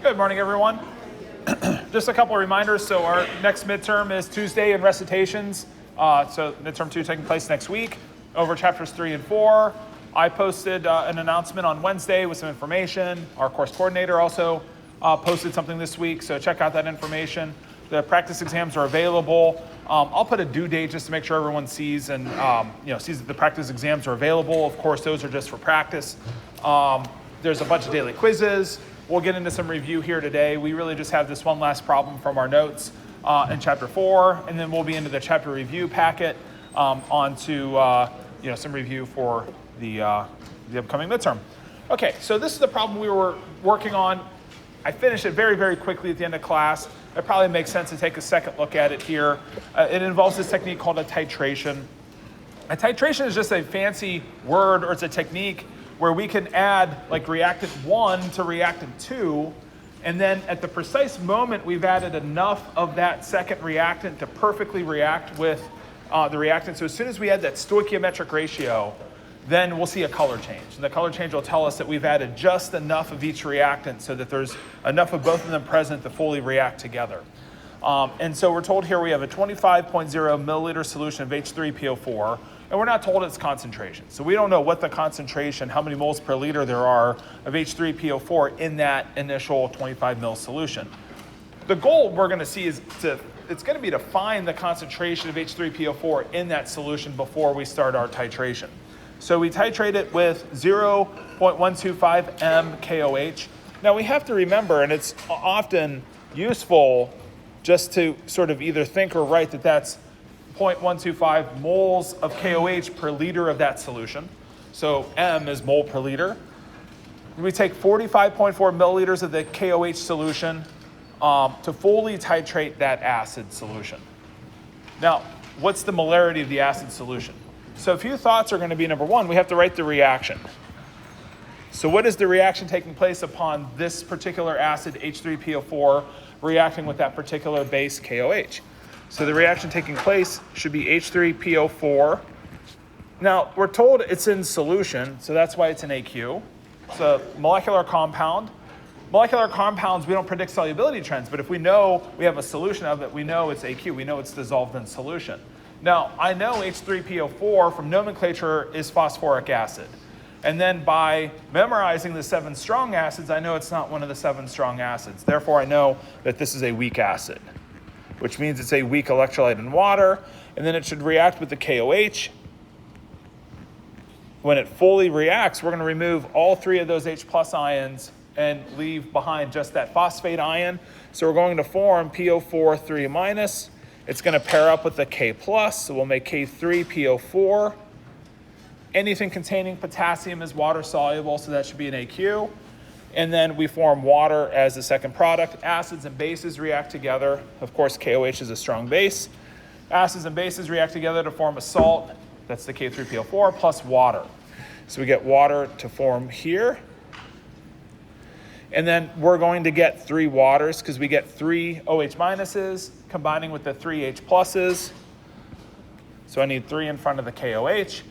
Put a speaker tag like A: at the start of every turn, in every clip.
A: Good morning, everyone. Just a couple of reminders. So our next midterm is Tuesday in recitations. So midterm 2 taking place next week over chapters 3 and 4. I posted an announcement on Wednesday with some information. Our course coordinator also posted something this week, so check out that information. The practice exams are available. I'll put a due date just to make sure everyone sees and sees that the practice exams are available. Of course, those are just for practice. There's a bunch of daily quizzes. We'll get into some review here today. We really just have this one last problem from our notes in chapter 4, and then we'll be into the chapter review packet onto some review for the upcoming midterm. Okay, so this is the problem we were working on. I finished it very, very quickly at the end of class. It probably makes sense to take a second look at it here. It involves this technique called a titration. A titration is just a fancy word, or it's a technique where we can add like reactant 1 to reactant 2, and then at the precise moment we've added enough of that second reactant to perfectly react with the reactant. So as soon as we add that stoichiometric ratio, then we'll see a color change. And the color change will tell us that we've added just enough of each reactant so that there's enough of both of them present to fully react together. And so we're told here we have a 25.0 milliliter solution of H3PO4, and we're not told its concentration. So we don't know what the concentration, how many moles per liter there are of H3PO4 in that initial 25 ml solution. The goal we're going to see is it's going to be to find the concentration of H3PO4 in that solution before we start our titration. So we titrate it with 0.125 m KOH. Now we have to remember, and it's often useful just to sort of either think or write that that's 0.125 moles of KOH per liter of that solution. So M is mole per liter. We take 45.4 milliliters of the KOH solution to fully titrate that acid solution. Now, what's the molarity of the acid solution? So a few thoughts are going to be, number one, we have to write the reaction. So what is the reaction taking place upon this particular acid, H3PO4, reacting with that particular base, KOH? So the reaction taking place should be H3PO4. Now, we're told it's in solution, so that's why it's an AQ. It's a molecular compound. Molecular compounds, we don't predict solubility trends, but if we know we have a solution of it, we know it's AQ. We know it's dissolved in solution. Now, I know H3PO4 from nomenclature is phosphoric acid. And then by memorizing the 7 strong acids, I know it's not one of the 7 strong acids. Therefore, I know that this is a weak acid, which means it's a weak electrolyte in water, and then it should react with the KOH. When it fully reacts, we're going to remove all 3 of those H plus ions and leave behind just that phosphate ion. So we're going to form PO4 3 minus. It's going to pair up with the K plus, so we'll make K3PO4. Anything containing potassium is water soluble, so that should be an AQ. And then we form water as the second product. Acids and bases react together. Of course, KOH is a strong base. Acids and bases react together to form a salt. That's the K3PO4 plus water. So we get water to form here. And then we're going to get 3 waters because we get 3 OH minuses combining with the 3 H pluses. So I need 3 in front of the KOH.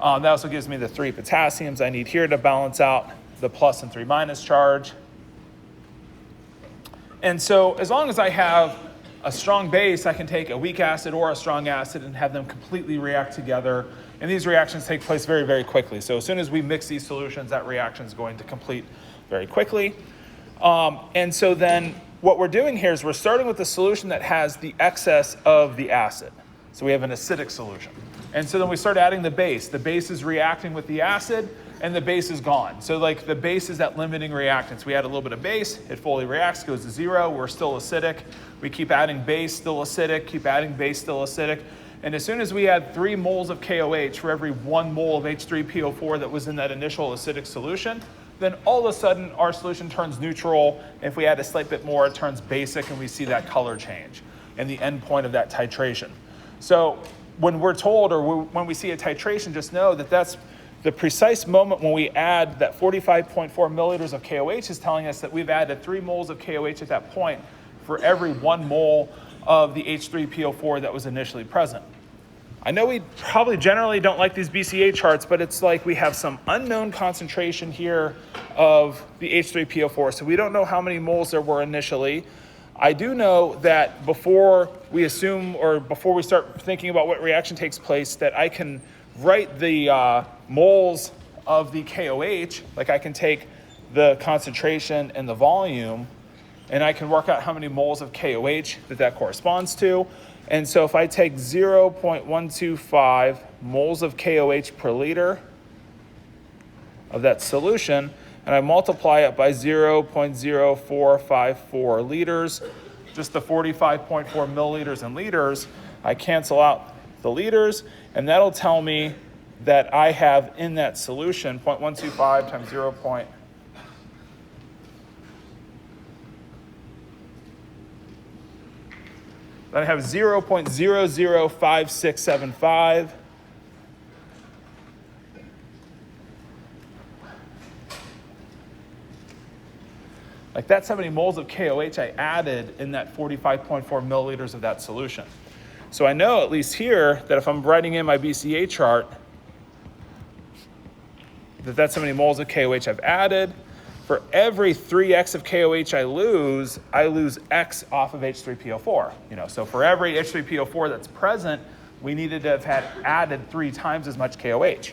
A: That also gives me the 3 potassiums I need here to balance out the plus and 3 minus charge. And so as long as I have a strong base, I can take a weak acid or a strong acid and have them completely react together. And these reactions take place very, very quickly. So as soon as we mix these solutions, that reaction is going to complete very quickly. And so then what we're doing here is we're starting with the solution that has the excess of the acid. So we have an acidic solution. And so then we start adding the base. The base is reacting with the acid, and the base is gone. So like the base is that limiting reactants. We add a little bit of base, it fully reacts, goes to 0, we're still acidic. We keep adding base, still acidic, keep adding base, still acidic. And as soon as we add 3 moles of KOH for every 1 mole of H3PO4 that was in that initial acidic solution, then all of a sudden our solution turns neutral. If we add a slight bit more, it turns basic, and we see that color change and the end point of that titration. So when we're told, or when we see a titration, just know that that's the precise moment when we add that 45.4 milliliters of KOH is telling us that we've added 3 moles of KOH at that point for every 1 mole of the H3PO4 that was initially present. I know we probably generally don't like these BCA charts, but it's like we have some unknown concentration here of the H3PO4. So we don't know how many moles there were initially. I do know that before we assume, or before we start thinking about what reaction takes place, that I can write the moles of the KOH, like I can take the concentration and the volume, and I can work out how many moles of KOH that corresponds to. And so if I take 0.125 moles of KOH per liter of that solution, and I multiply it by 0.0454 liters, just the 45.4 milliliters in liters, I cancel out the liters, and that'll tell me that I have in that solution 0.125 times 0. Then I have 0.005675. Like that's how many moles of KOH I added in that 45.4 milliliters of that solution. So I know at least here that if I'm writing in my BCA chart, that's how many moles of KOH I've added. For every 3x of KOH I lose x off of H3PO4. So for every H3PO4 that's present, we needed to have had added 3 times as much KOH.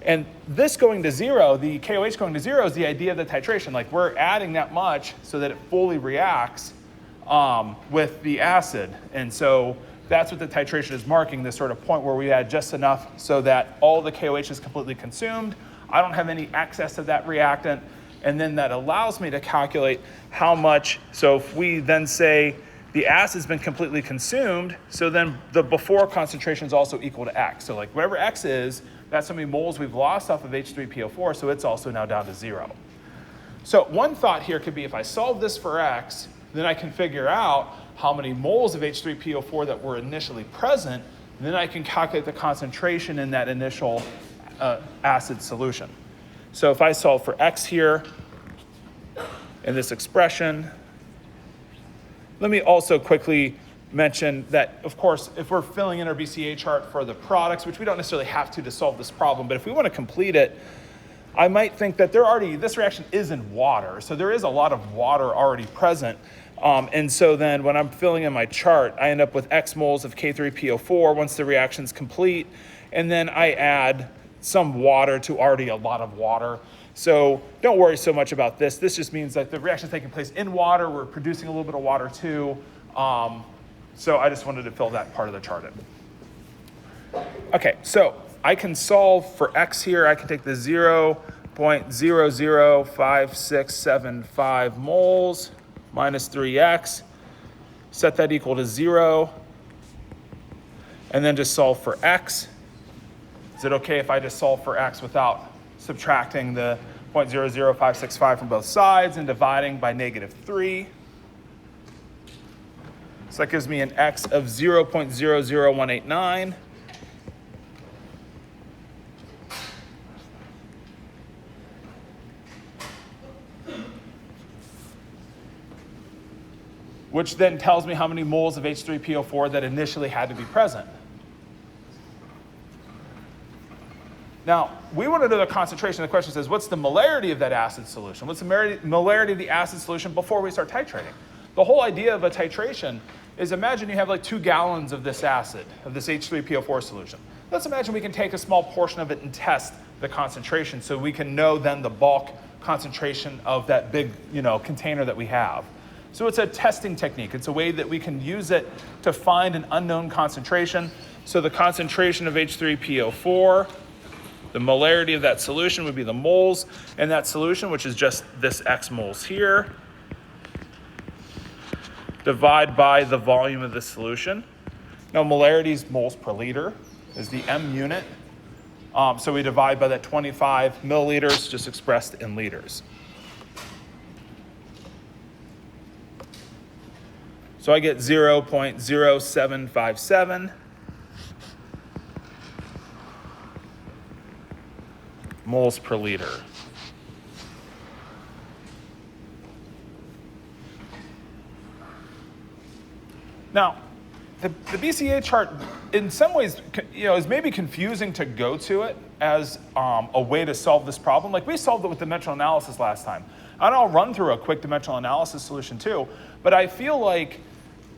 A: And this going to 0, the KOH going to 0 is the idea of the titration. Like we're adding that much so that it fully reacts with the acid. And so that's what the titration is marking, this sort of point where we add just enough so that all the KOH is completely consumed. I don't have any excess of that reactant. And then that allows me to calculate how much. So if we then say the acid's been completely consumed, so then the before concentration is also equal to X. So like whatever X is, that's how many moles we've lost off of H3PO4, so it's also now down to 0. So one thought here could be if I solve this for X, then I can figure out how many moles of H3PO4 that were initially present, and then I can calculate the concentration in that initial acid solution. So if I solve for X here in this expression, let me also quickly mention that, of course, if we're filling in our BCA chart for the products, which we don't necessarily have to solve this problem, but if we want to complete it, I might think that this reaction is in water. So there is a lot of water already present. And so then when I'm filling in my chart, I end up with X moles of K3PO4 once the reaction's complete. And then I add some water to already a lot of water. So don't worry so much about this. This just means that the reaction is taking place in water. We're producing a little bit of water too. So I just wanted to fill that part of the chart in. Okay, so I can solve for X here. I can take the 0.005675 moles minus 3X, set that equal to 0, and then just solve for X. Is it okay if I just solve for X without subtracting the 0.00565 from both sides and dividing by -3? So that gives me an X of 0.00189. Which then tells me how many moles of H3PO4 that initially had to be present. Now, we want to know the concentration. The question says, what's the molarity of that acid solution? What's the molarity of the acid solution before we start titrating? The whole idea of a titration is imagine you have like 2 gallons of this acid, of this H3PO4 solution. Let's imagine we can take a small portion of it and test the concentration so we can know then the bulk concentration of that big container that we have. So it's a testing technique. It's a way that we can use it to find an unknown concentration. So the concentration of H3PO4, the molarity of that solution would be the moles in that solution, which is just this X moles here, divide by the volume of the solution. Now molarity is moles per liter, is the M unit. So we divide by that 25 milliliters, just expressed in liters. So I get 0.0757 moles per liter. Now, the BCA chart, in some ways, is maybe confusing to go to it as a way to solve this problem. Like we solved it with dimensional analysis last time. And I'll run through a quick dimensional analysis solution too, but I feel like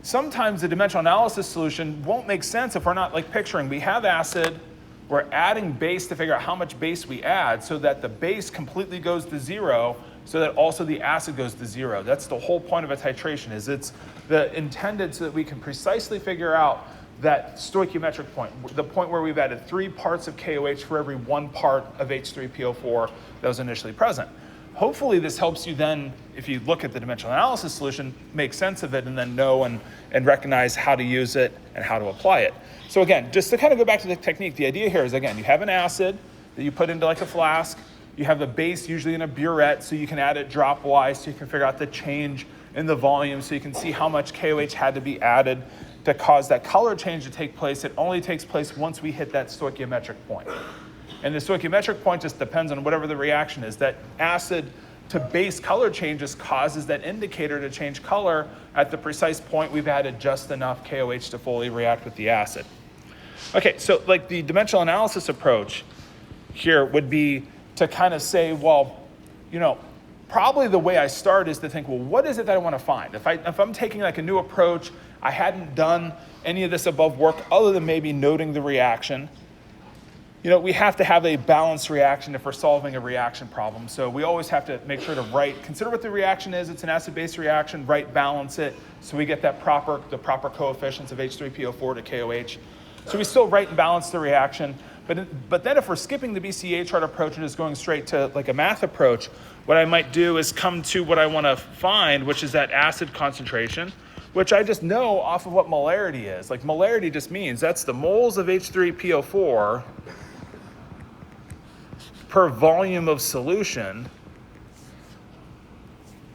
A: sometimes the dimensional analysis solution won't make sense if we're not like picturing, we have acid, we're adding base to figure out how much base we add so that the base completely goes to 0, so that also the acid goes to 0. That's the whole point of a titration, is it's intended so that we can precisely figure out that stoichiometric point, the point where we've added 3 parts of KOH for every 1 part of H3PO4 that was initially present. Hopefully this helps you then, if you look at the dimensional analysis solution, make sense of it and then know and recognize how to use it and how to apply it. So again, just to kind of go back to the technique, the idea here is, again, you have an acid that you put into like a flask. You have a base usually in a burette, so you can add it dropwise, so you can figure out the change in the volume, so you can see how much KOH had to be added to cause that color change to take place. It only takes place once we hit that stoichiometric point. And the stoichiometric point just depends on whatever the reaction is. That acid to base color changes causes that indicator to change color at the precise point we've added just enough KOH to fully react with the acid. Okay, so like the dimensional analysis approach here would be to kind of say, well, probably the way I start is to think, well, what is it that I want to find? If I'm taking like a new approach, I hadn't done any of this above work other than maybe noting the reaction. We have to have a balanced reaction if we're solving a reaction problem. So we always have to make sure to consider what the reaction is. It's an acid-base reaction, balance it, so we get the proper coefficients of H3PO4 to KOH. So we still write and balance the reaction. But then if we're skipping the BCA chart approach and just going straight to like a math approach, what I might do is come to what I want to find, which is that acid concentration, which I just know off of what molarity is. Like molarity just means that's the moles of H3PO4 per volume of solution.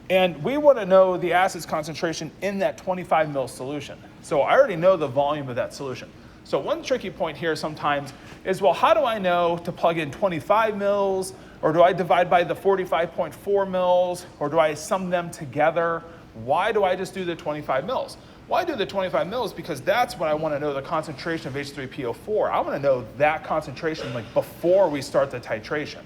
A: And we want to know the acid's concentration in that 25 ml solution. So I already know the volume of that solution. So one tricky point here sometimes is, well, how do I know to plug in 25 mils, or do I divide by the 45.4 mils, or do I sum them together? Why do I just do the 25 mils? Well, I do the 25 mils because that's when I want to know the concentration of H3PO4. I want to know that concentration like before we start the titration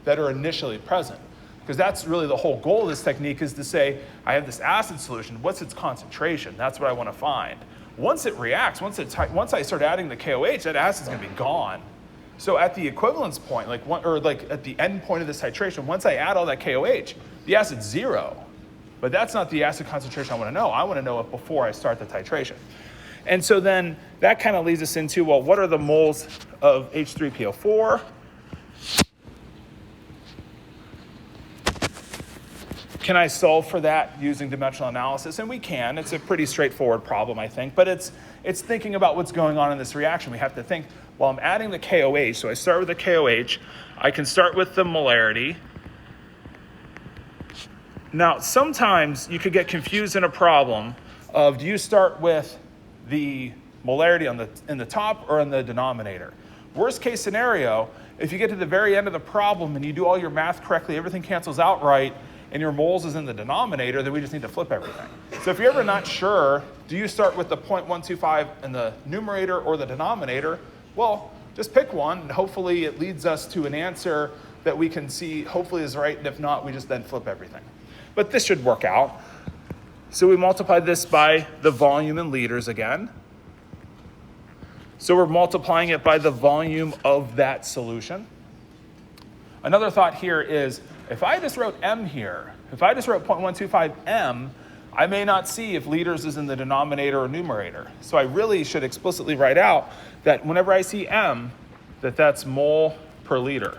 A: that are initially present. Because that's really the whole goal of this technique, is to say, I have this acid solution, what's its concentration? That's what I want to find. Once it reacts, once I start adding the KOH, that acid's going to be gone. So at the equivalence point, at the end point of this titration, once I add all that KOH, the acid's 0. But that's not the acid concentration I want to know. I want to know it before I start the titration. And so then that kind of leads us into, well, what are the moles of H3PO4? Can I solve for that using dimensional analysis? And we can. It's a pretty straightforward problem, I think. But it's thinking about what's going on in this reaction. We have to think, well, I'm adding the KOH. So I start with the KOH. I can start with the molarity. Now, sometimes you could get confused in a problem of, do you start with the molarity in the top or in the denominator? Worst case scenario, if you get to the very end of the problem and you do all your math correctly, everything cancels out right, and your moles is in the denominator, then we just need to flip everything. So if you're ever not sure, do you start with the 0.125 in the numerator or the denominator? Well, just pick one, and hopefully it leads us to an answer that we can see hopefully is right, and if not, we just then flip everything. But this should work out. So we multiply this by the volume in liters again. So we're multiplying it by the volume of that solution. Another thought here is, if I just wrote M here, if I just wrote 0.125 M, I may not see if liters is in the denominator or numerator. So I really should explicitly write out that whenever I see M, that's mole per liter.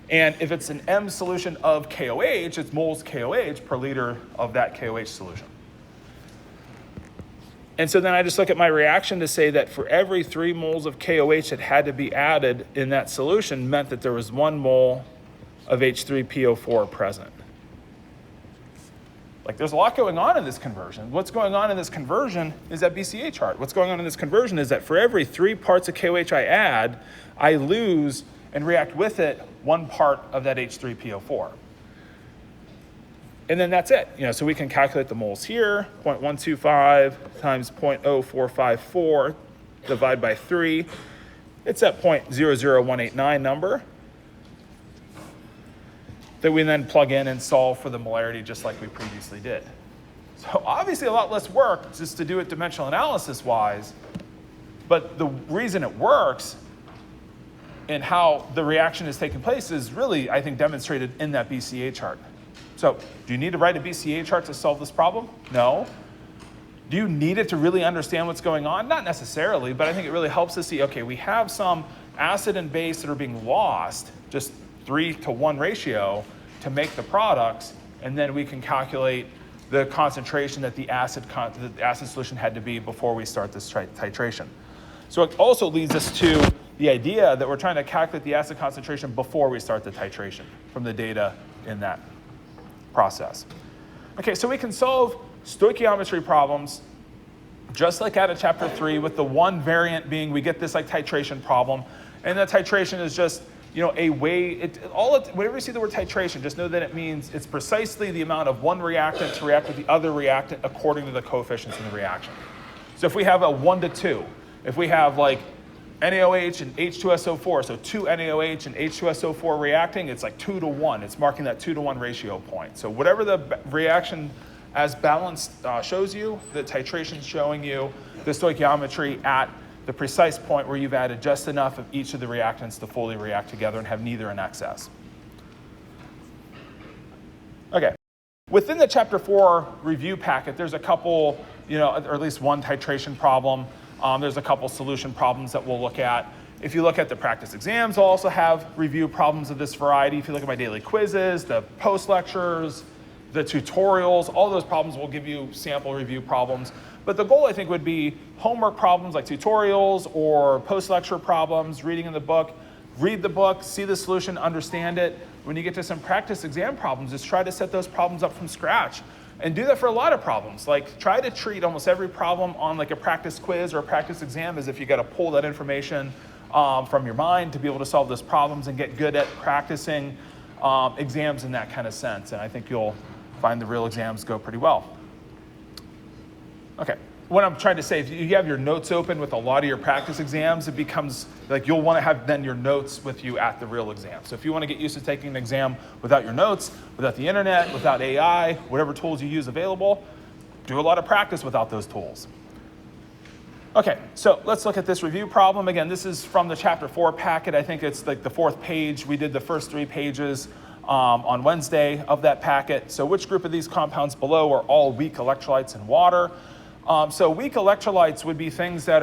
A: And if it's an M solution of KOH, it's moles KOH per liter of that KOH solution. And so then I just look at my reaction to say that for every 3 moles of KOH that had to be added in that solution meant that there was 1 mole of H3PO4 present. Like, there's a lot going on in this conversion. What's going on in this conversion is that BCA chart. What's going on in this conversion is that for every 3 parts of KOH I add, I lose and react with it 1 part of that H3PO4. And then that's it. So we can calculate the moles here, 0.125 times 0.0454, divide by 3. It's that 0.00189 number that we then plug in and solve for the molarity just like we previously did. So obviously a lot less work just to do it dimensional analysis wise, but the reason it works and how the reaction is taking place is really, I think, demonstrated in that BCA chart. So do you need to write a BCA chart to solve this problem? No. Do you need it to really understand what's going on? Not necessarily, but I think it really helps us see, okay, we have some acid and base that are being lost, just 3-to-1 ratio to make the products, and then we can calculate the concentration that the acid solution had to be before we start this titration. So it also leads us to the idea that we're trying to calculate the acid concentration before we start the titration from the data in that process. Okay, so we can solve stoichiometry problems just like out of chapter 3, with the one variant being we get this like titration problem, and the titration is just a way. Whenever you see the word titration, just know that it means it's precisely the amount of one reactant to react with the other reactant according to the coefficients in the reaction. So if we have a 1-to-2, if we have like NaOH and H2SO4, so 2 NaOH and H2SO4 reacting, it's like 2-to-1. It's marking that 2-to-1 ratio point. So whatever the reaction as balanced shows you, the titration is showing you the stoichiometry at the precise point where you've added just enough of each of the reactants to fully react together and have neither in excess. Okay. Within the chapter 4 review packet, there's a couple, or at least one titration problem. There's a couple solution problems that we'll look at. If you look at the practice exams, I'll also have review problems of this variety. If you look at my daily quizzes, the post lectures, the tutorials, all those problems will give you sample review problems. But the goal, I think, would be homework problems like tutorials or post lecture problems, reading in the book. Read the book, see the solution, understand it. When you get to some practice exam problems, just try to set those problems up from scratch. And do that for a lot of problems. Like, try to treat almost every problem on like a practice quiz or a practice exam as if you got to pull that information from your mind to be able to solve those problems and get good at practicing exams in that kind of sense. And I think you'll find the real exams go pretty well. Okay, what I'm trying to say, if you have your notes open with a lot of your practice exams, it becomes like you'll want to have then your notes with you at the real exam. So if you want to get used to taking an exam without your notes, without the internet, without AI, whatever tools you use available, do a lot of practice without those tools. Okay, so let's look at this review problem. Again, this is from the chapter 4 packet. I think it's like the 4th page. We did the first 3 pages on Wednesday of that packet. So which group of these compounds below are all weak electrolytes in water? So weak electrolytes would be things that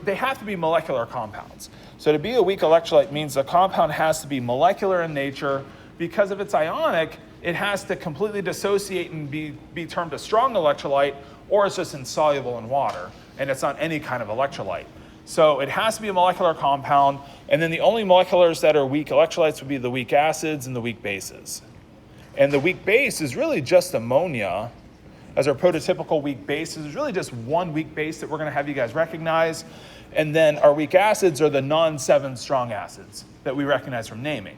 A: they have to be molecular compounds. So to be a weak electrolyte means the compound has to be molecular in nature, because if it's ionic, it has to completely dissociate and be termed a strong electrolyte, or it's just insoluble in water, and it's not any kind of electrolyte. So it has to be a molecular compound, and then the only moleculars that are weak electrolytes would be the weak acids and the weak bases. And the weak base is really just ammonia as our prototypical weak base. There's really just one weak base that we're going to have you guys recognize. And then our weak acids are the non-7 strong acids that we recognize from naming.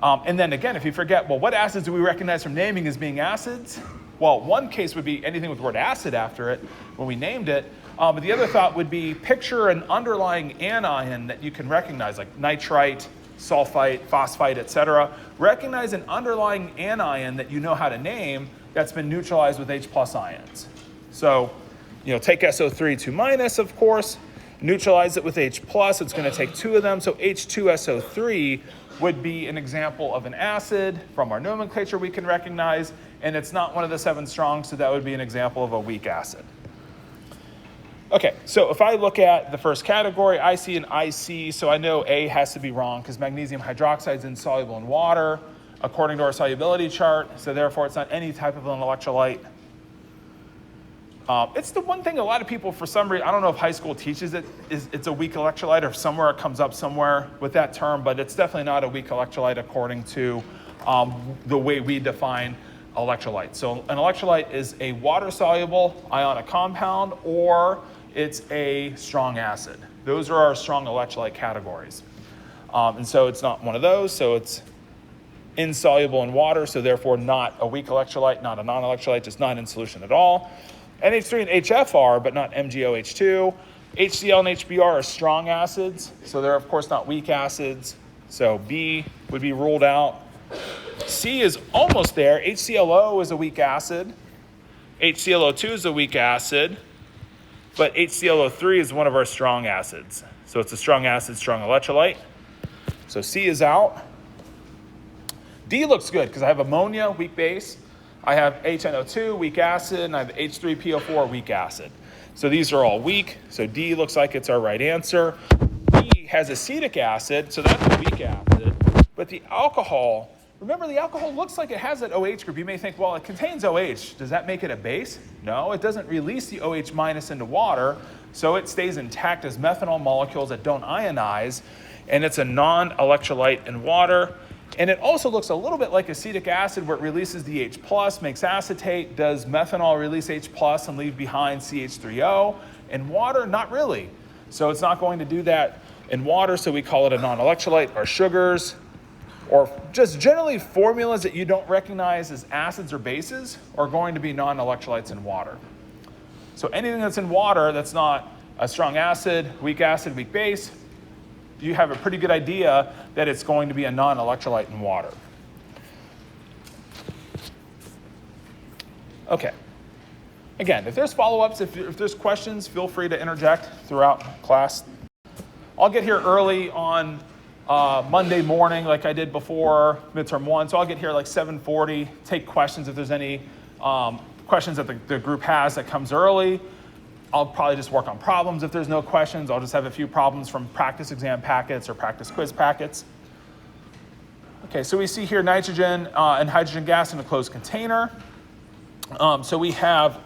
A: And then again, if you forget, well, what acids do we recognize from naming as being acids? Well, one case would be anything with the word acid after it when we named it. But the other thought would be picture an underlying anion that you can recognize, like nitrite, sulfite, phosphite, etc. Recognize an underlying anion that you know how to name that's been neutralized with H+ ions. So, take SO3 2-, of course, neutralize it with H+, it's going to take 2 of them. So H2SO3 would be an example of an acid from our nomenclature we can recognize, and it's not one of the 7 strong, so that would be an example of a weak acid. Okay, so if I look at the first category, IC and IC, so I know A has to be wrong because magnesium hydroxide is insoluble in water according to our solubility chart, so therefore it's not any type of an electrolyte. It's the one thing a lot of people, for some reason, I don't know if high school teaches it, it's a weak electrolyte, or somewhere it comes up somewhere with that term, but it's definitely not a weak electrolyte according to the way we define electrolyte. So an electrolyte is a water-soluble ionic compound, or it's a strong acid. Those are our strong electrolyte categories. And so it's not one of those, so it's insoluble in water, so therefore not a weak electrolyte, not a non-electrolyte, just not in solution at all. NH3 and HF are, but not MgOH2. HCl and HBr are strong acids, so they're of course not weak acids. So B would be ruled out. C is almost there. HClO is a weak acid. HClO2 is a weak acid, but HClO3 is one of our strong acids. So it's a strong acid, strong electrolyte. So C is out. D looks good because I have ammonia, weak base. I have HNO2, weak acid, and I have H3PO4, weak acid. So these are all weak. So D looks like it's our right answer. E has acetic acid, so that's a weak acid. But the alcohol, remember the alcohol looks like it has that OH group. You may think, well, it contains OH. Does that make it a base? No, it doesn't release the OH minus into water, so it stays intact as methanol molecules that don't ionize, and it's a non-electrolyte in water. And it also looks a little bit like acetic acid where it releases the H+, makes acetate. Does methanol release H+ and leave behind CH3O? In water, not really. So it's not going to do that in water, so we call it a non-electrolyte. Our sugars, or just generally formulas that you don't recognize as acids or bases, are going to be non-electrolytes in water. So anything that's in water that's not a strong acid, weak base, you have a pretty good idea that it's going to be a non-electrolyte in water. Okay. Again, if there's follow-ups, if there's questions, feel free to interject throughout class. I'll get here early on Monday morning like I did before midterm 1. So I'll get here like 7:40, take questions if there's any questions that the group has that comes early. I'll probably just work on problems. If there's no questions, I'll just have a few problems from practice exam packets or practice quiz packets. Okay, so we see here nitrogen and hydrogen gas in a closed container. So we have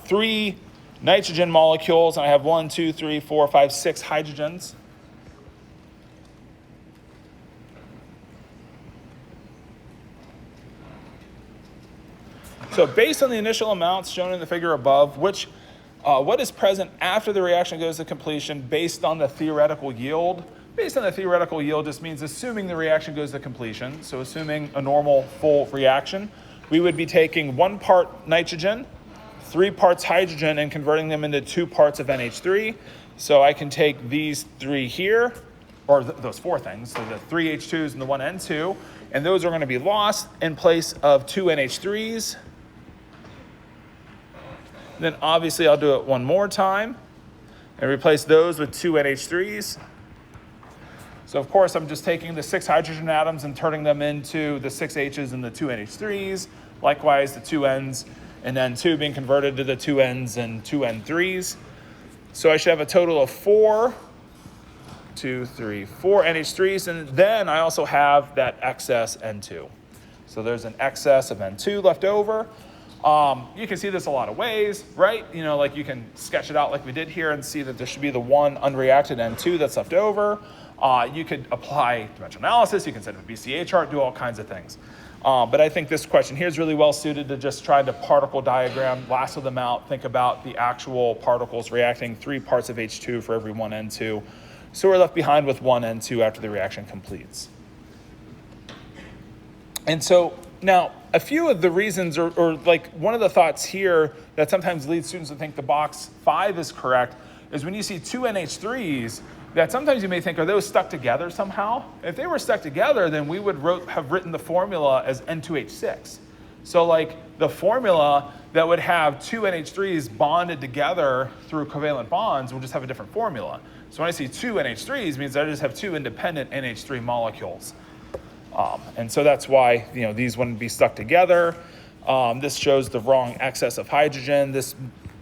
A: 3 nitrogen molecules, and I have 1, 2, 3, 4, 5, 6 hydrogens. So based on the initial amounts shown in the figure above, what is present after the reaction goes to completion based on the theoretical yield? Based on the theoretical yield just means assuming the reaction goes to completion, so assuming a normal full reaction, we would be taking 1 part nitrogen, 3 parts hydrogen, and converting them into 2 parts of NH3. So I can take these 3 here, or those 4 things, so the 3 H2s and the 1 N2, and those are going to be lost in place of 2 NH3s. Then obviously I'll do it one more time and replace those with 2 NH3s. So of course I'm just taking the 6 hydrogen atoms and turning them into the 6 H's and the 2 NH3s. Likewise the 2 N's and N2 being converted to the 2 N's and 2 N3s. So I should have a total of 4 NH3s, and then I also have that excess N2. So there's an excess of N2 left over. You can see this a lot of ways, right? You know, like you can sketch it out like we did here and see that there should be the 1 unreacted N2 that's left over. You could apply dimensional analysis, you can set up a BCA chart, do all kinds of things. But I think this question here is really well suited to just try to particle diagram, lasso them out, think about the actual particles reacting 3 parts of H2 for every 1 N2. So we're left behind with 1 N2 after the reaction completes. And so now, a few of the reasons, or like one of the thoughts here that sometimes leads students to think the box 5 is correct, is when you see 2 NH3s, that sometimes you may think, are those stuck together somehow? If they were stuck together, then we would have written the formula as N2H6. So like the formula that would have 2 NH3s bonded together through covalent bonds will just have a different formula. So when I see 2 NH3s, it means I just have 2 independent NH3 molecules. And so that's why these wouldn't be stuck together. This shows the wrong excess of hydrogen. This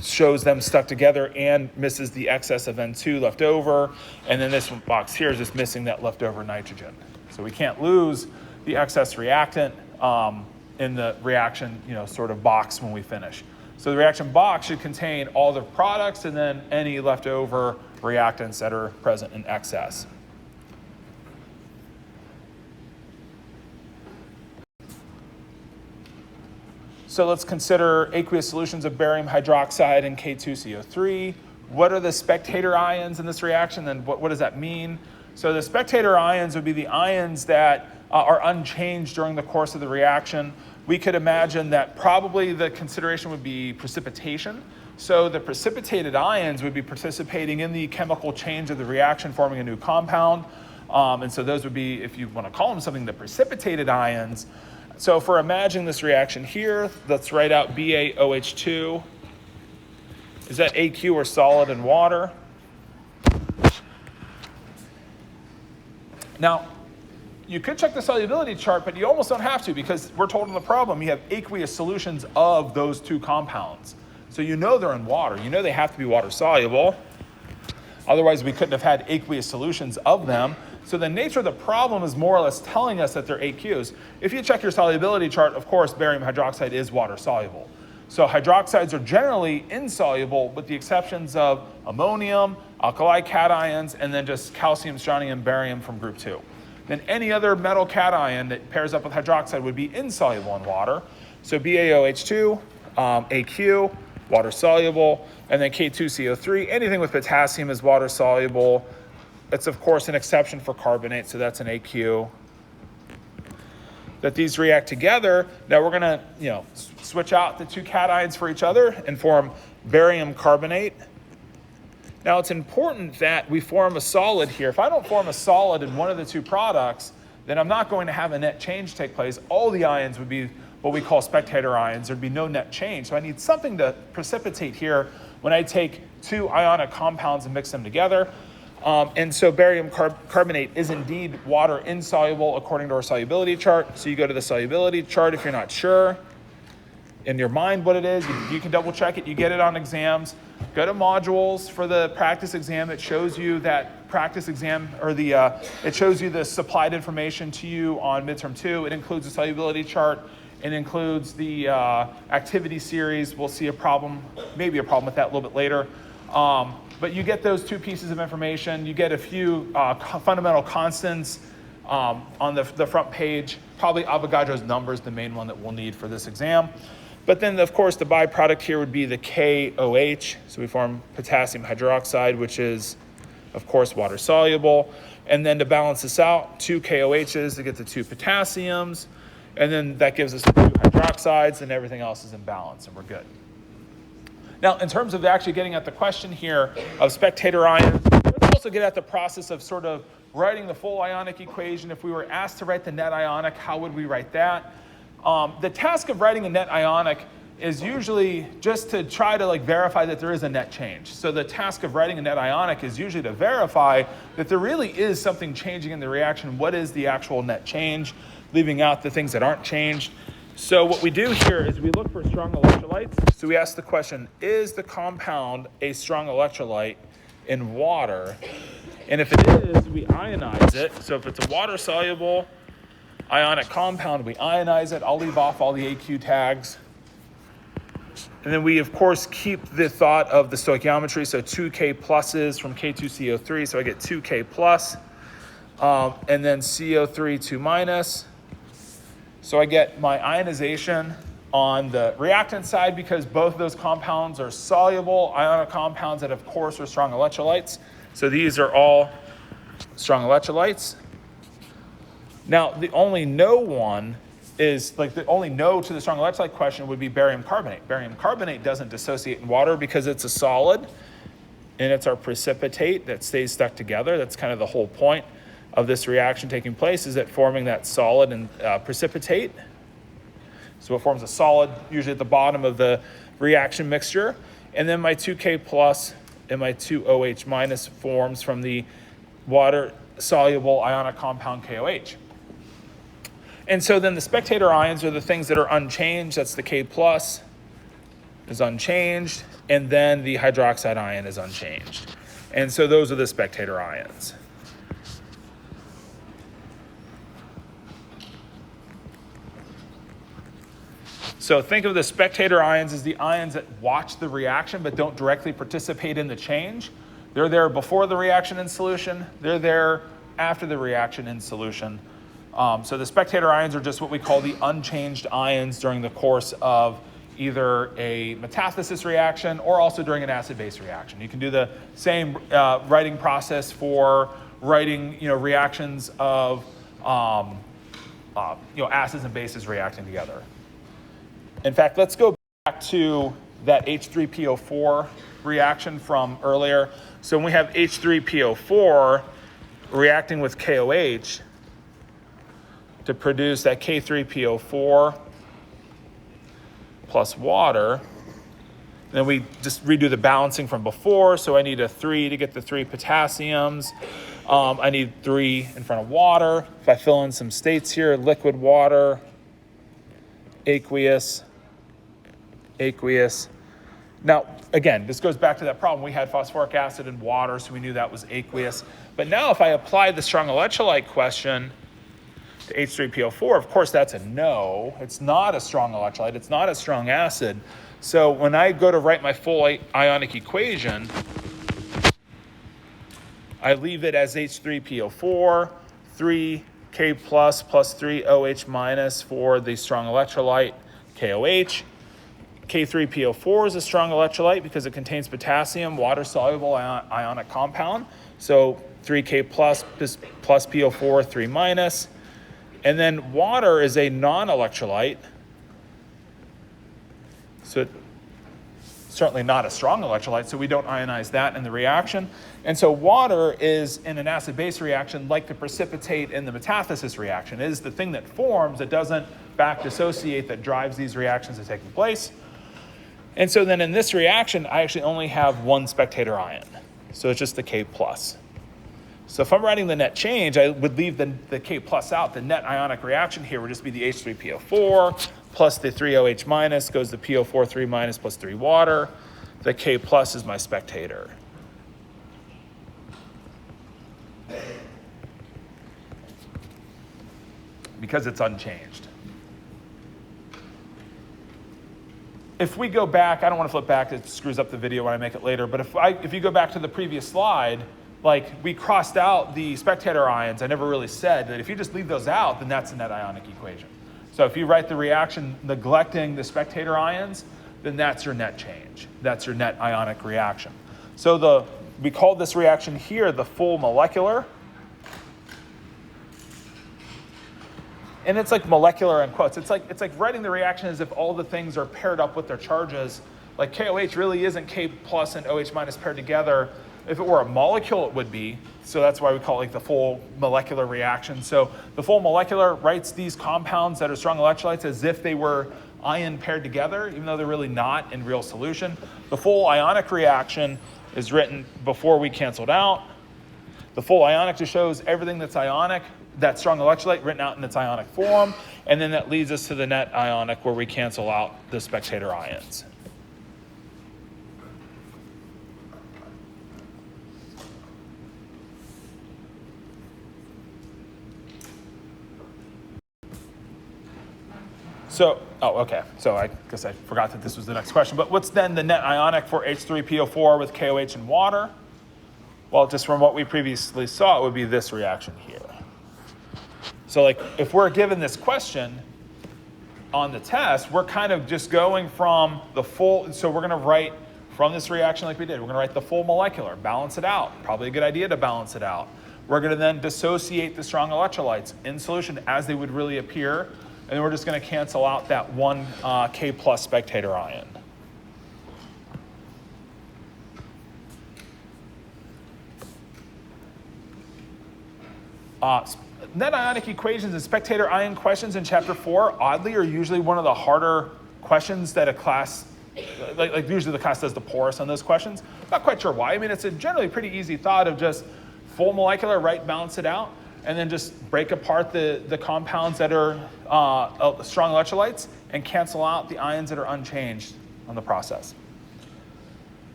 A: shows them stuck together and misses the excess of N2 left over. And then this box here is just missing that leftover nitrogen. So we can't lose the excess reactant in the reaction sort of box when we finish. So the reaction box should contain all the products and then any leftover reactants that are present in excess. So let's consider aqueous solutions of barium hydroxide and K2CO3. What are the spectator ions in this reaction, and what does that mean? So the spectator ions would be the ions that are unchanged during the course of the reaction, we could imagine that probably the consideration would be precipitation. So the precipitated ions would be participating in the chemical change of the reaction, forming a new compound. And so those would be, if you want to call them something, the precipitated ions. So if we're imagining this reaction here, let's write out BaOH2. Is that AQ or solid and water? Now, you could check the solubility chart, but you almost don't have to because we're told in the problem you have aqueous solutions of those two compounds. So you know they're in water. You know they have to be water soluble. Otherwise, we couldn't have had aqueous solutions of them. So the nature of the problem is more or less telling us that they're AQs. If you check your solubility chart, of course, barium hydroxide is water soluble. So hydroxides are generally insoluble with the exceptions of ammonium, alkali cations, and then just calcium, strontium, barium from group 2. Then any other metal cation that pairs up with hydroxide would be insoluble in water. So BaOH2, AQ, water soluble, and then K2CO3, anything with potassium is water soluble. It's of course an exception for carbonate, so that's an AQ. That these react together. Now we're gonna, switch out the two cations for each other and form barium carbonate. Now it's important that we form a solid here. If I don't form a solid in one of the two products, then I'm not going to have a net change take place. All the ions would be what we call spectator ions. There'd be no net change. So I need something to precipitate here when I take two ionic compounds and mix them together. And so barium carbonate is indeed water insoluble according to our solubility chart. So you go to the solubility chart if you're not sure in your mind what it is. You can double check it. You get it on exams. Go to modules for the practice exam. It shows you that practice exam, or it shows you the supplied information to you on midterm 2. It includes the solubility chart. It includes the activity series. We'll see maybe a problem with that a little bit later. But you get those two pieces of information. You get a few fundamental constants on the front page. Probably Avogadro's number is the main one that we'll need for this exam. But then, of course, the byproduct here would be the KOH. So we form potassium hydroxide, which is, of course, water soluble. And then to balance this out, 2 KOHs to get the 2 potassiums. And then that gives us the 2 hydroxides, and everything else is in balance, and we're good. Now, in terms of actually getting at the question here of spectator ions, let's also get at the process of sort of writing the full ionic equation. If we were asked to write the net ionic, how would we write that? The task of writing a net ionic is usually just to try to verify that there is a net change. So the task of writing a net ionic is usually to verify that there really is something changing in the reaction. What is the actual net change, leaving out the things that aren't changed. So what we do here is we look for strong electrolytes. So we ask the question, is the compound a strong electrolyte in water? And if it is, we ionize it. So if it's a water-soluble ionic compound, we ionize it. I'll leave off all the AQ tags. And then we, of course, keep the thought of the stoichiometry. So 2K pluses from K2CO3. So I get 2K plus. And then CO3 2 minus. So I get my ionization on the reactant side because both of those compounds are soluble ionic compounds that, of course, are strong electrolytes. So these are all strong electrolytes. Now, the only no one is, the only no to the strong electrolyte question would be barium carbonate. Barium carbonate doesn't dissociate in water because it's a solid, and it's our precipitate that stays stuck together. That's kind of the whole point of this reaction taking place, is that forming that solid and precipitate. So it forms a solid, usually at the bottom of the reaction mixture. And then my 2K plus and my 2OH minus forms from the water-soluble ionic compound KOH. And so then the spectator ions are the things that are unchanged. That's the K plus is unchanged. And then the hydroxide ion is unchanged. And so those are the spectator ions. So think of the spectator ions as the ions that watch the reaction but don't directly participate in the change. They're there before the reaction in solution. They're there after the reaction in solution. So the spectator ions are just what we call the unchanged ions during the course of either a metathesis reaction or also during an acid-base reaction. You can do the same writing process for writing reactions of acids and bases reacting together. In fact, let's go back to that H3PO4 reaction from earlier. So when we have H3PO4 reacting with KOH to produce that K3PO4 plus water, then we just redo the balancing from before. So I need a 3 to get the 3 potassiums. I need 3 in front of water. If I fill in some states here, liquid water, aqueous. Now, again, this goes back to that problem. We had phosphoric acid and water, so we knew that was aqueous. But now if I apply the strong electrolyte question to H3PO4, of course that's a no. It's not a strong electrolyte. It's not a strong acid. So when I go to write my full ionic equation, I leave it as H3PO4, 3K plus 3OH minus for the strong electrolyte, KOH. K3PO4 is a strong electrolyte because it contains potassium, water-soluble ionic compound. So 3K plus PO4, 3 minus. And then water is a non-electrolyte. So it's certainly not a strong electrolyte, so we don't ionize that in the reaction. And so water is, in an acid-base reaction, like the precipitate in the metathesis reaction. It is the thing that forms, that doesn't back dissociate, that drives these reactions that are taking place. And so then in this reaction, I actually only have one spectator ion. So it's just the K plus. So if I'm writing the net change, I would leave the K plus out. The net ionic reaction here would just be the H3PO4 plus the 3OH minus goes the PO4 3 minus plus 3 water. The K plus is my spectator. Because it's unchanged. If we go back, I don't want to flip back, it screws up the video when I make it later, but if you go back to the previous slide, like we crossed out the spectator ions. I never really said that if you just leave those out, then that's a net ionic equation. So if you write the reaction neglecting the spectator ions, then that's your net change. That's your net ionic reaction. So we called this reaction here the full molecular. And it's like molecular in quotes. It's like writing the reaction as if all the things are paired up with their charges. Like KOH really isn't K plus and OH minus paired together. If it were a molecule, it would be. So that's why we call it like the full molecular reaction. So the full molecular writes these compounds that are strong electrolytes as if they were ion paired together, even though they're really not in real solution. The full ionic reaction is written before we canceled out. The full ionic just shows everything that's ionic, that strong electrolyte written out in its ionic form, and then that leads us to the net ionic where we cancel out the spectator ions. So, okay. So I guess I forgot that this was the next question. But what's then the net ionic for H3PO4 with KOH and water? Well, just from what we previously saw, it would be this reaction here. So like if we're given this question on the test, we're kind of just going from the full, so we're going to write from this reaction like we did. We're going to write the full molecular, balance it out. Probably a good idea to balance it out. We're going to then dissociate the strong electrolytes in solution as they would really appear. And we're just going to cancel out that one K plus spectator ion. Net ionic equations and spectator ion questions in chapter 4, oddly, are usually one of the harder questions that a class, like usually the class does the poorest on those questions. Not quite sure why. I mean, it's a generally pretty easy thought of just full molecular, right, balance it out, and then just break apart the compounds that are strong electrolytes and cancel out the ions that are unchanged on the process.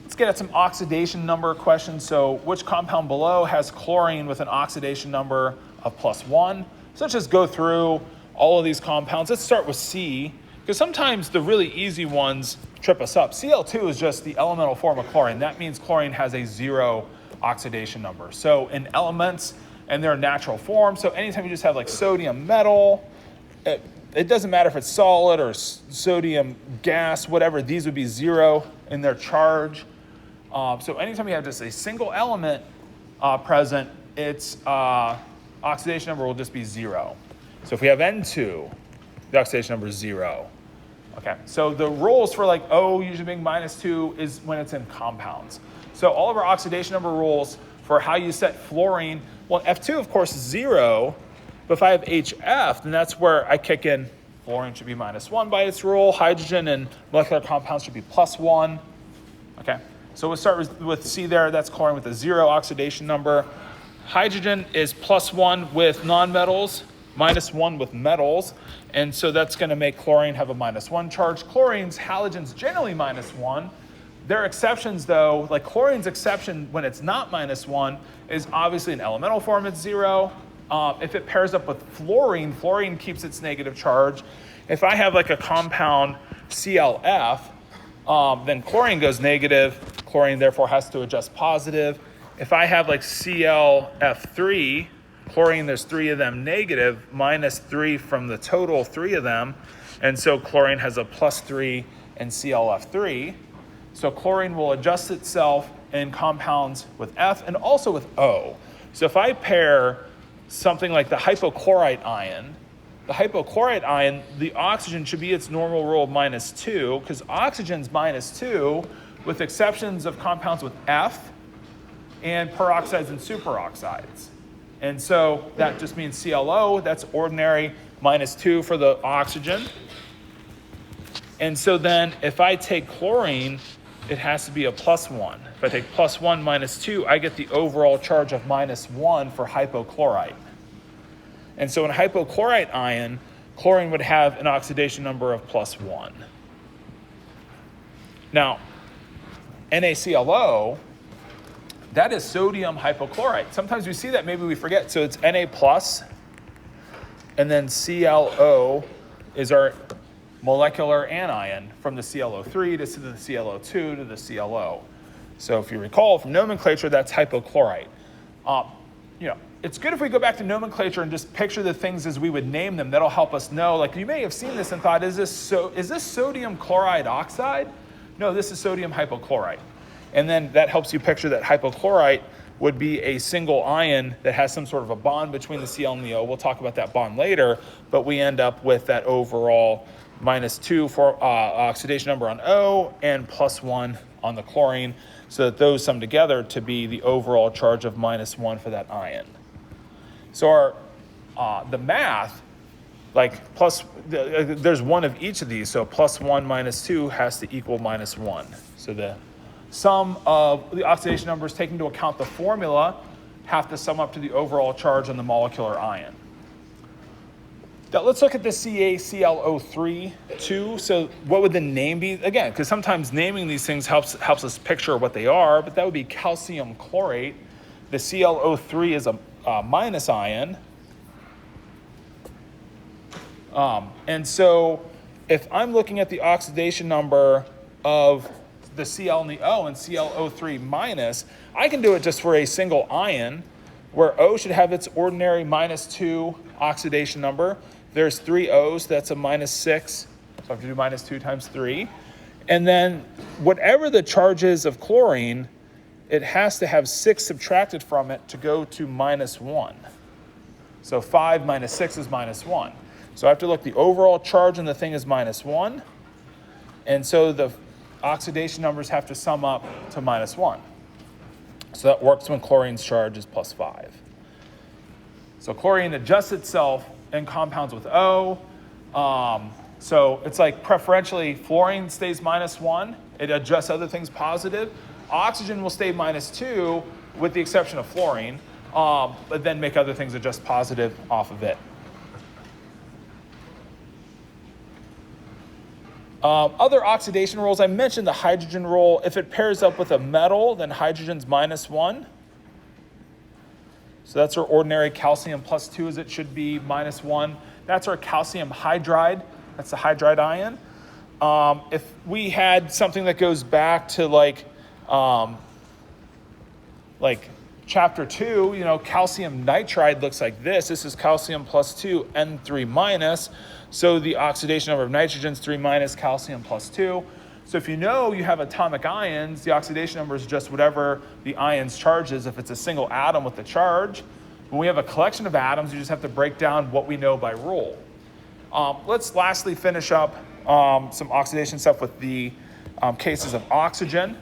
A: Let's get at some oxidation number questions. So which compound below has chlorine with an oxidation number of +1? So let's just go through all of these compounds. Let's start with C, because sometimes the really easy ones trip us up. Cl2 is just the elemental form of chlorine. That means chlorine has a 0 oxidation number. So in elements and their natural form, so anytime you just have like sodium metal, it doesn't matter if it's solid or sodium gas, whatever, these would be 0 in their charge. So anytime you have just a single element present, it's oxidation number will just be 0. So if we have N2, the oxidation number is 0. Okay, so the rules for like O usually being -2 is when it's in compounds. So all of our oxidation number rules for how you set fluorine, well, F2 of course is 0, but if I have HF, then that's where I kick in fluorine should be -1 by its rule, hydrogen and molecular compounds should be +1. Okay, so we'll start with C there, that's chlorine with a 0 oxidation number. Hydrogen is +1 with nonmetals, -1 with metals, and so that's going to make chlorine have a -1 charge. Chlorine's halogens generally -1. There are exceptions though, like chlorine's exception when it's not -1 is obviously in elemental form it's 0. If it pairs up with fluorine, fluorine keeps its negative charge. If I have like a compound ClF, then chlorine goes negative. Chlorine therefore has to adjust positive. If I have like ClF3, chlorine, there's 3 of them negative, -3 from the total 3 of them. And so chlorine has a +3 in ClF3. So chlorine will adjust itself in compounds with F and also with O. So if I pair something like the hypochlorite ion, the oxygen should be its normal rule of -2, because oxygen's -2 with exceptions of compounds with F and peroxides and superoxides. And so that just means ClO, that's ordinary -2 for the oxygen. And so then if I take chlorine, it has to be a +1. If I take +1 -2, I get the overall charge of -1 for hypochlorite. And so in a hypochlorite ion, chlorine would have an oxidation number of +1. Now, NaClO, that is sodium hypochlorite. Sometimes we see that, maybe we forget. So it's Na+, and then ClO is our molecular anion from the ClO3 to the ClO2 to the ClO. So if you recall from nomenclature, that's hypochlorite. It's good if we go back to nomenclature and just picture the things as we would name them. That'll help us know. Like you may have seen this and thought, is this sodium chloride oxide? No, this is sodium hypochlorite. And then that helps you picture that hypochlorite would be a single ion that has some sort of a bond between the Cl and the O. We'll talk about that bond later, but we end up with that overall -2 for oxidation number on O and +1 on the chlorine, so that those sum together to be the overall charge of -1 for that ion. So the math, there's one of each of these, so +1 -2 has to equal -1. So the sum of the oxidation numbers taking into account the formula have to sum up to the overall charge on the molecular ion. Now let's look at the CaClO3 too. So what would the name be? Again, because sometimes naming these things helps us picture what they are, but that would be calcium chlorate. The ClO3 is a minus ion. And so if I'm looking at the oxidation number of the Cl and the O and ClO3 minus, I can do it just for a single ion, where O should have its ordinary -2 oxidation number. There's 3 O's, that's a -6. So I have to do -2 times 3. And then whatever the charge is of chlorine, it has to have 6 subtracted from it to go to -1. So 5 minus 6 is -1. So I have to look, the overall charge on the thing is -1. And so the oxidation numbers have to sum up to -1. So that works when chlorine's charge is +5. So chlorine adjusts itself in compounds with O. So it's like preferentially fluorine stays -1. It adjusts other things positive. Oxygen will stay -2 with the exception of fluorine, but then make other things adjust positive off of it. Other oxidation rules, I mentioned the hydrogen rule. If it pairs up with a metal, then hydrogen's -1. So that's our ordinary calcium +2 as it should be, -1. That's our calcium hydride. That's the hydride ion. If we had something that goes back to like chapter 2, calcium nitride looks like this. This is calcium +2, N3-. So the oxidation number of nitrogen is 3-, calcium +2. So if you know you have atomic ions, the oxidation number is just whatever the ion's charge is if it's a single atom with the charge. When we have a collection of atoms, you just have to break down what we know by rule. Let's lastly finish up some oxidation stuff with the cases of oxygen.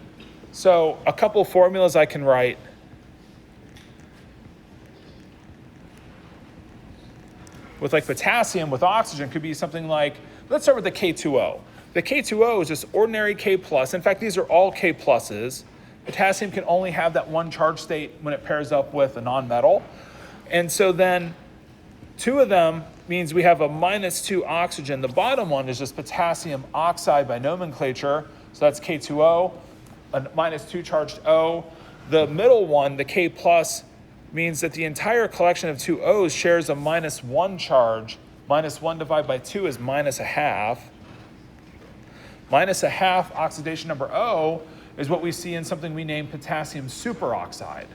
A: So a couple formulas I can write. With like potassium, with oxygen, could be something like, let's start with the K2O. The K2O is just ordinary K+. In fact, these are all K+. Potassium can only have that one charge state when it pairs up with a nonmetal. And so then 2 of them means we have a -2 oxygen. The bottom one is just potassium oxide by nomenclature. So that's K2O, a -2 charged O. The middle one, the K+, means that the entire collection of 2 O's shares a -1 charge. -1 divided by 2 is -1/2. -1/2 oxidation number O is what we see in something we name potassium superoxide.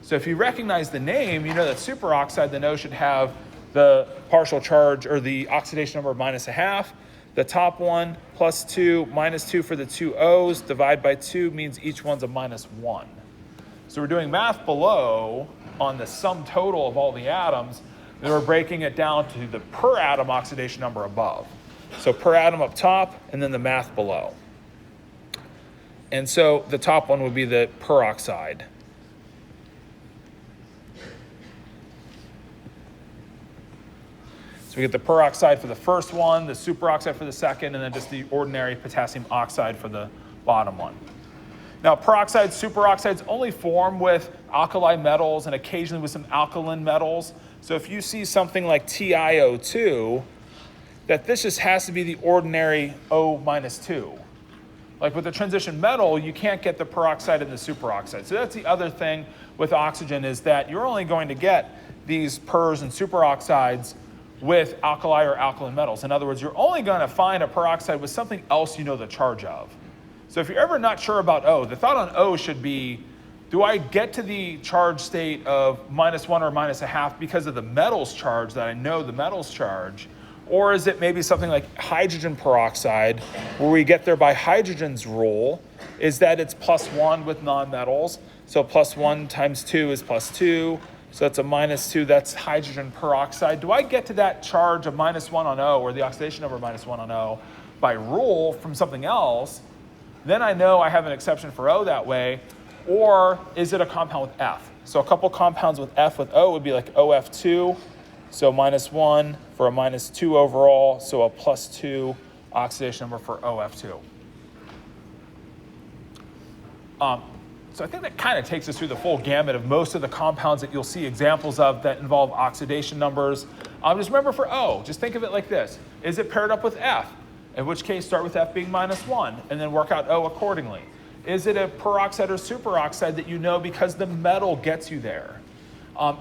A: So if you recognize the name, you know that superoxide, the O should have the partial charge or the oxidation number of -1/2. The top one, +2, -2 for the 2 O's, divide by 2 means each one's a -1. So we're doing math below on the sum total of all the atoms, and we're breaking it down to the per atom oxidation number above. So per atom up top, and then the math below. And so the top one would be the peroxide. So we get the peroxide for the first one, the superoxide for the second, and then just the ordinary potassium oxide for the bottom one. Now, peroxides, superoxides only form with alkali metals and occasionally with some alkaline metals. So if you see something like TiO2, that this just has to be the ordinary O-2. Like with the transition metal, you can't get the peroxide and the superoxide. So that's the other thing with oxygen, is that you're only going to get these pers and superoxides with alkali or alkaline metals. In other words, you're only going to find a peroxide with something else you know the charge of. So if you're ever not sure about O, the thought on O should be, do I get to the charge state of -1 or -1/2 because of the metal's charge, that I know the metal's charge? Or is it maybe something like hydrogen peroxide, where we get there by hydrogen's rule, is that it's +1 with nonmetals. So +1 times 2 is +2. So that's a -2, that's hydrogen peroxide. Do I get to that charge of -1 on O, or the oxidation number of -1 on O, by rule from something else? Then I know I have an exception for O that way. Or is it a compound with F? So a couple compounds with F with O would be like OF2, so -1 for a -2 overall, so a +2 oxidation number for OF2. So I think that kind of takes us through the full gamut of most of the compounds that you'll see examples of that involve oxidation numbers. Just remember for O, just think of it like this. Is it paired up with F? In which case, start with F being -1, and then work out O accordingly. Is it a peroxide or superoxide that you know because the metal gets you there?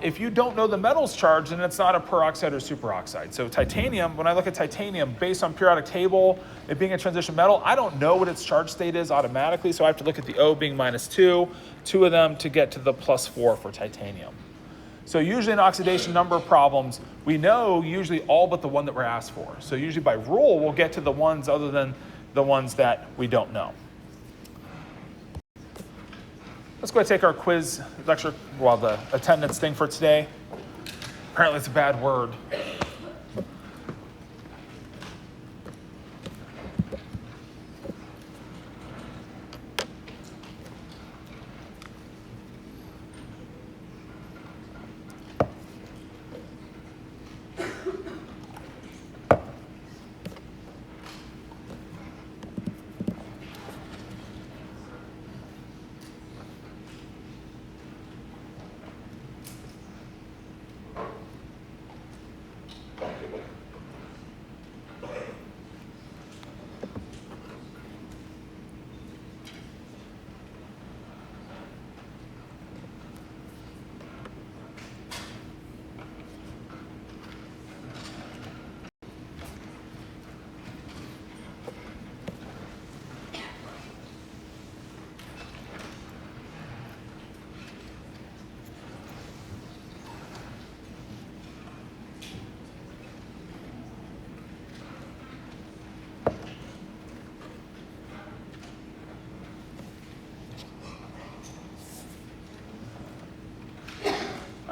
A: If you don't know the metal's charge, then it's not a peroxide or superoxide. So titanium, when I look at titanium, based on periodic table, it being a transition metal, I don't know what its charge state is automatically, so I have to look at the O being -2, 2 of them to get to the +4 for titanium. So usually in oxidation number problems, we know usually all but the one that we're asked for. So usually by rule, we'll get to the ones other than the ones that we don't know. Let's go ahead and take our quiz lecture, well, the attendance thing for today. Apparently it's a bad word.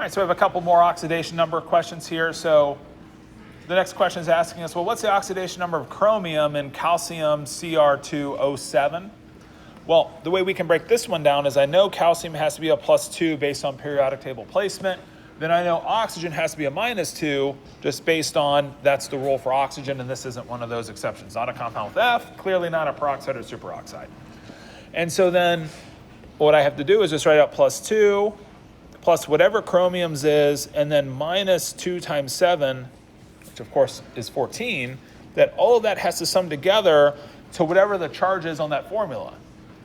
A: All right, so we have a couple more oxidation number questions here. So the next question is asking us, well, what's the oxidation number of chromium in calcium Cr2O7? Well, the way we can break this one down is I know calcium has to be a +2 based on periodic table placement. Then I know oxygen has to be a -2 just based on that's the rule for oxygen, and this isn't one of those exceptions. Not a compound with F, clearly not a peroxide or superoxide. And so then what I have to do is just write out +2 plus whatever chromium's is, and then -2 times 7, which of course is 14, that all of that has to sum together to whatever the charge is on that formula.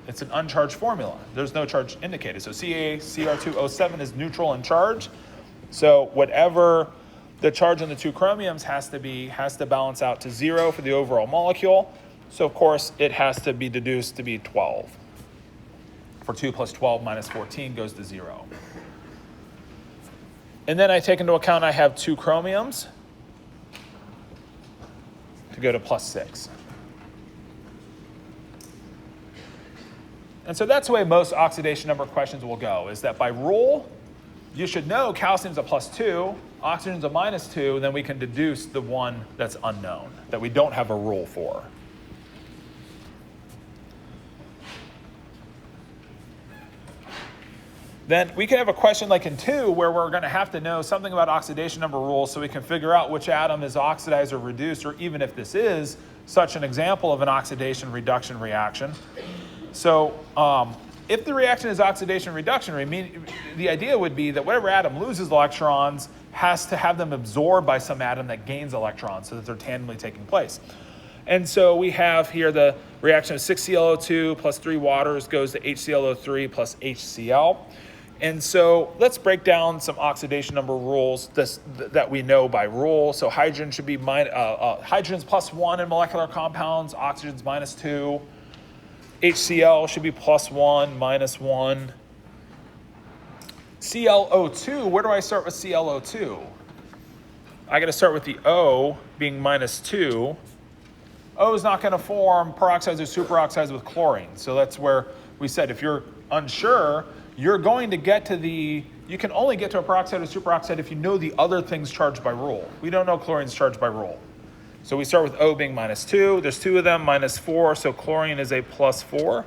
A: It's an uncharged formula. There's no charge indicated. So CaCr2O7 is neutral in charge. So whatever the charge on the two chromiums has to balance out to 0 for the overall molecule. So of course it has to be deduced to be 12. For 2 plus 12 minus 14 goes to 0. And then I take into account I have two chromiums to go to +6. And so that's the way most oxidation number questions will go, is that by rule, you should know calcium's a +2, oxygen's a -2, then we can deduce the one that's unknown, that we don't have a rule for. Then we can have a question like in 2 where we're going to have to know something about oxidation number rules so we can figure out which atom is oxidized or reduced, or even if this is such an example of an oxidation reduction reaction. So if the reaction is oxidation reduction, the idea would be that whatever atom loses electrons has to have them absorbed by some atom that gains electrons so that they're tandemly taking place. And so we have here the reaction of 6ClO2 plus 3 waters goes to HClO3 plus HCl. And so let's break down some oxidation number rules that we know by rule. So hydrogen should be hydrogen's +1 in molecular compounds, oxygen's -2. HCl should be +1, -1. ClO2, where do I start with ClO2? I got to start with the O being -2. O is not going to form peroxides or superoxides with chlorine. So that's where we said if you're unsure, you're going to get to you can only get to a peroxide or superoxide if you know the other things charged by rule. We don't know chlorine's charged by rule. So we start with O being -2. There's two of them, -4, so chlorine is a +4.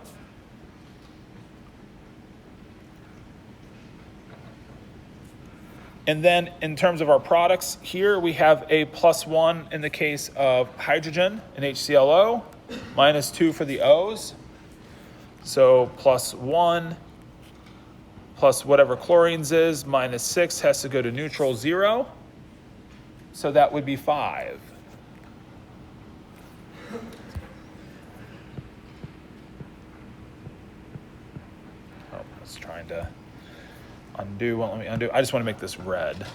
A: And then in terms of our products here, we have a +1 in the case of hydrogen and HClO, -2 for the O's. So +1 plus whatever chlorine's is, -6 has to go to neutral 0. So that would be 5. Oh, I was trying to undo. Well, let me undo. I just want to make this red. In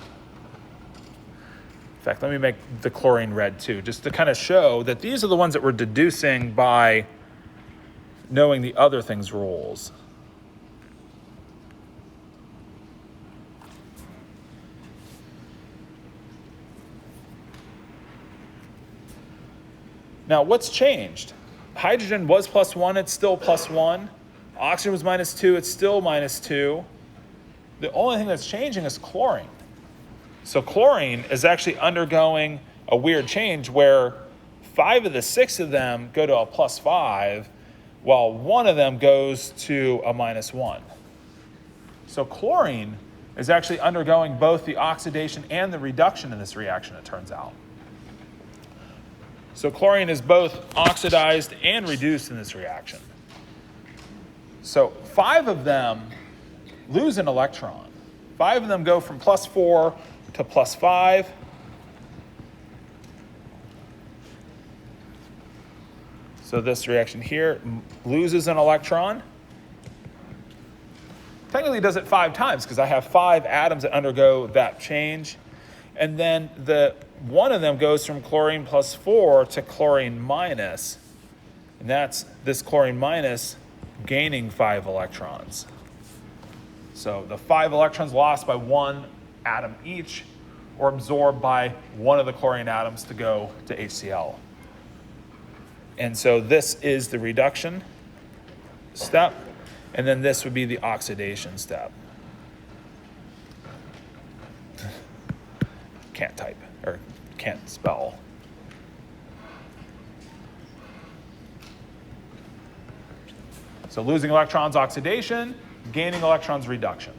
A: fact, let me make the chlorine red too, just to kind of show that these are the ones that we're deducing by knowing the other things' rules. Now, what's changed? Hydrogen was +1, it's still +1. Oxygen was -2, it's still -2. The only thing that's changing is chlorine. So chlorine is actually undergoing a weird change where 5 of the 6 of them go to a +5, while 1 of them goes to a -1. So chlorine is actually undergoing both the oxidation and the reduction in this reaction, it turns out. So chlorine is both oxidized and reduced in this reaction. So 5 of them lose an electron. 5 of them go from +4 to +5. So this reaction here loses an electron. Technically it does it 5 times because I have 5 atoms that undergo that change. And then one of them goes from chlorine +4 to chlorine minus. And that's this chlorine minus gaining 5 electrons. So the 5 electrons lost by 1 atom each, or absorbed by one of the chlorine atoms to go to HCl. And so this is the reduction step, and then this would be the oxidation step. can't type or can't spell. So losing electrons, oxidation, gaining electrons, reduction.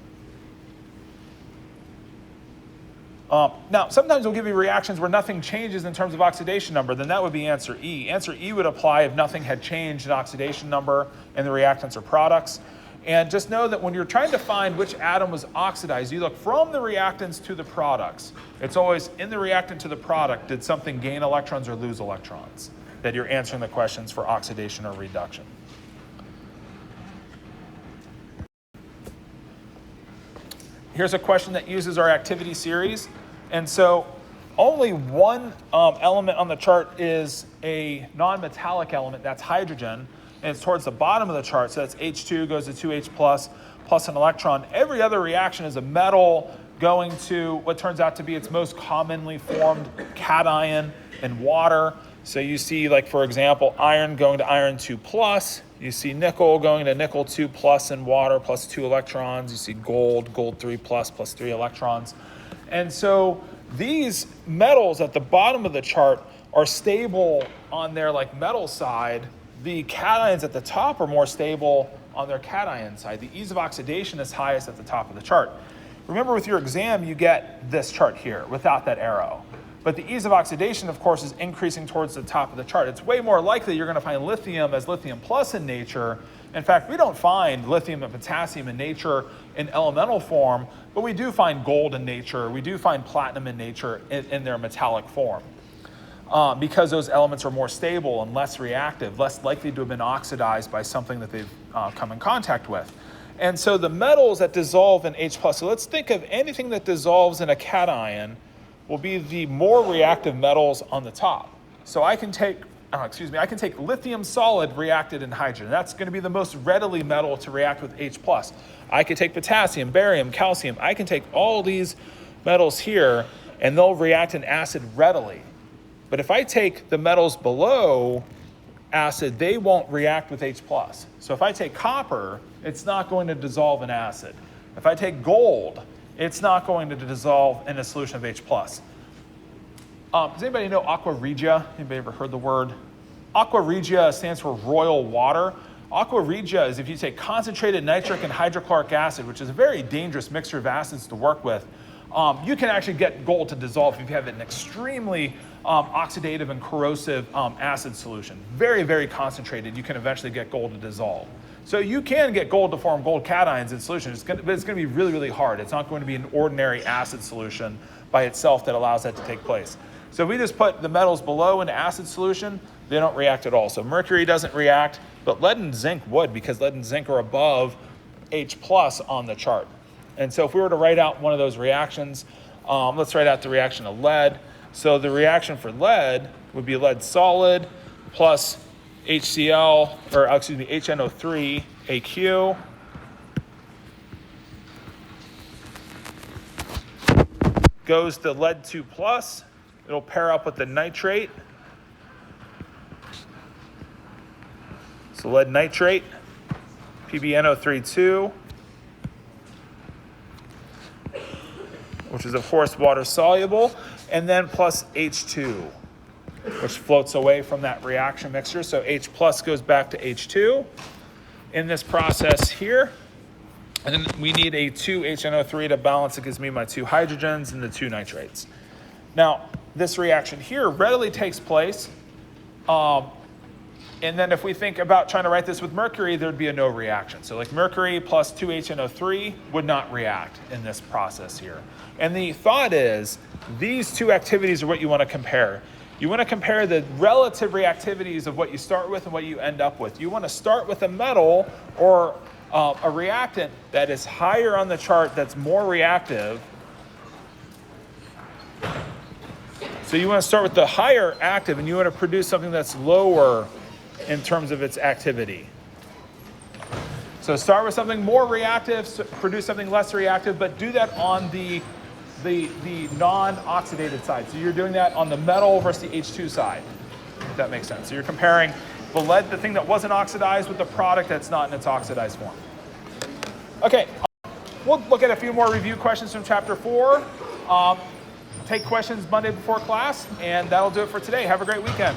A: Now, sometimes we'll give you reactions where nothing changes in terms of oxidation number, then that would be answer E. Answer E would apply if nothing had changed in oxidation number and the reactants or products. And just know that when you're trying to find which atom was oxidized, you look from the reactants to the products. It's always in the reactant to the product, did something gain electrons or lose electrons? That you're answering the questions for oxidation or reduction. Here's a question that uses our activity series. And so only one element on the chart is a non-metallic element, that's hydrogen, and it's towards the bottom of the chart, so that's H2 goes to 2H plus an electron. Every other reaction is a metal going to what turns out to be its most commonly formed cation in water. So you see, like, for example, iron going to iron 2 plus. You see nickel going to nickel 2 plus in water, plus 2 electrons. You see gold 3 plus 3 electrons. And so these metals at the bottom of the chart are stable on their metal side. The cations at the top are more stable on their cation side. The ease of oxidation is highest at the top of the chart. Remember, with your exam, you get this chart here without that arrow. But the ease of oxidation, of course, is increasing towards the top of the chart. It's way more likely you're going to find lithium as lithium plus in nature. In fact, we don't find lithium and potassium in nature in elemental form, but we do find gold in nature. We do find platinum in nature in their metallic form. Because those elements are more stable and less reactive, less likely to have been oxidized by something that they've come in contact with. And so the metals that dissolve in H+, so let's think of anything that dissolves in a cation will be the more reactive metals on the top. So I can take, lithium solid reacted in hydrogen. That's going to be the most readily metal to react with H+. I could take potassium, barium, calcium. I can take all these metals here and they'll react in acid readily. But if I take the metals below acid, they won't react with H+. So if I take copper, it's not going to dissolve in acid. If I take gold, it's not going to dissolve in a solution of H+. Does anybody know aqua regia? Anybody ever heard the word? Aqua regia stands for royal water. Aqua regia is if you take concentrated nitric and hydrochloric acid, which is a very dangerous mixture of acids to work with, you can actually get gold to dissolve if you have an extremely oxidative and corrosive acid solution. Very, very concentrated, you can eventually get gold to dissolve. So you can get gold to form gold cations in solution, but it's going to be really, really hard. It's not going to be an ordinary acid solution by itself that allows that to take place. So if we just put the metals below an acid solution, they don't react at all. So mercury doesn't react, but lead and zinc would, because lead and zinc are above H+ on the chart. And so if we were to write out one of those reactions, let's write out the reaction of lead. So the reaction for lead would be lead solid plus HNO3 AQ goes to lead 2 plus. It'll pair up with the nitrate. So lead nitrate, PbNO3 which is of course water soluble, and then plus H2, which floats away from that reaction mixture. So H+ goes back to H2 in this process here. And then we need a 2HNO3 to balance. It gives me my 2 hydrogens and the 2 nitrates. Now, this reaction here readily takes place. And then if we think about trying to write this with mercury, there'd be a no reaction. So like mercury plus 2HNO3 would not react in this process here. And the thought is, these two activities are what you want to compare. You want to compare the relative reactivities of what you start with and what you end up with. You want to start with a metal or a reactant that is higher on the chart, that's more reactive. So you want to start with the higher active, and you want to produce something that's lower in terms of its activity. So start with something more reactive, produce something less reactive, but do that on the non-oxidated side. So you're doing that on the metal versus the H2 side, if that makes sense. So you're comparing the lead, the thing that wasn't oxidized, with the product that's not in its oxidized form. Okay, we'll look at a few more review questions from chapter 4. take questions Monday before class, and that'll do it for today. Have a great weekend.